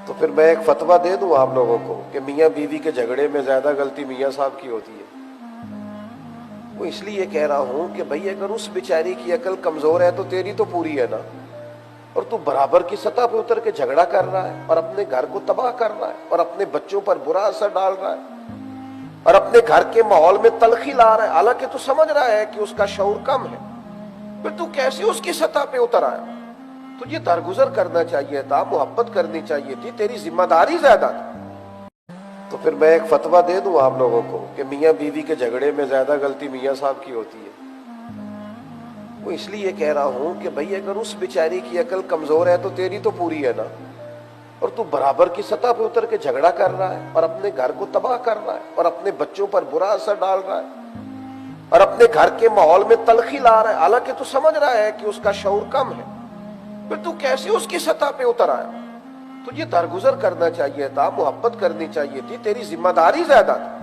تو پھر میں ایک فتویٰ دے دوں آپ لوگوں کو کہ میاں بیوی کے جھگڑے میں زیادہ غلطی میاں صاحب کی ہوتی ہے؟ وہ اس لیے کہہ رہا ہوں کہ بھئی اگر اس بیچاری کی عقل کمزور ہے تو تیری تو پوری ہے نا، اور تو برابر کی سطح پہ اتر کے جھگڑا کر رہا ہے اور اپنے گھر کو تباہ کر رہا ہے اور اپنے بچوں پر برا اثر ڈال رہا ہے اور اپنے گھر کے ماحول میں تلخی لا رہا ہے، حالانکہ تو سمجھ رہا ہے کہ اس کا شعور کم ہے، پھر تو کیسے اس کی سطح پہ اتر آیا؟ تجھے درگزر کرنا چاہیے تھا، محبت کرنی چاہیے تھی، تیری ذمہ داری زیادہ تھی۔ تو پھر میں ایک فتویٰ دے دوں آپ لوگوں کو کہ میاں بیوی کے جھگڑے میں زیادہ غلطی میاں صاحب کی ہوتی ہے؟ وہ اس لیے کہہ رہا ہوں کہ بھئی اگر اس بیچاری کی عقل کمزور ہے تو تیری تو پوری ہے نا، اور تو برابر کی سطح پہ اتر کے جھگڑا کر رہا ہے اور اپنے گھر کو تباہ کر رہا ہے اور اپنے بچوں پر برا اثر ڈال رہا ہے اور اپنے گھر کے ماحول میں تلخی لا رہا ہے، حالانکہ تو سمجھ رہا ہے کہ اس کا شعور کم ہے، پھر تو کیسے اس کی سطح پہ اتر آیا؟ تجھے درگزر کرنا چاہیے تھا، محبت کرنی چاہیے تھی، تیری ذمہ داری زیادہ تھی۔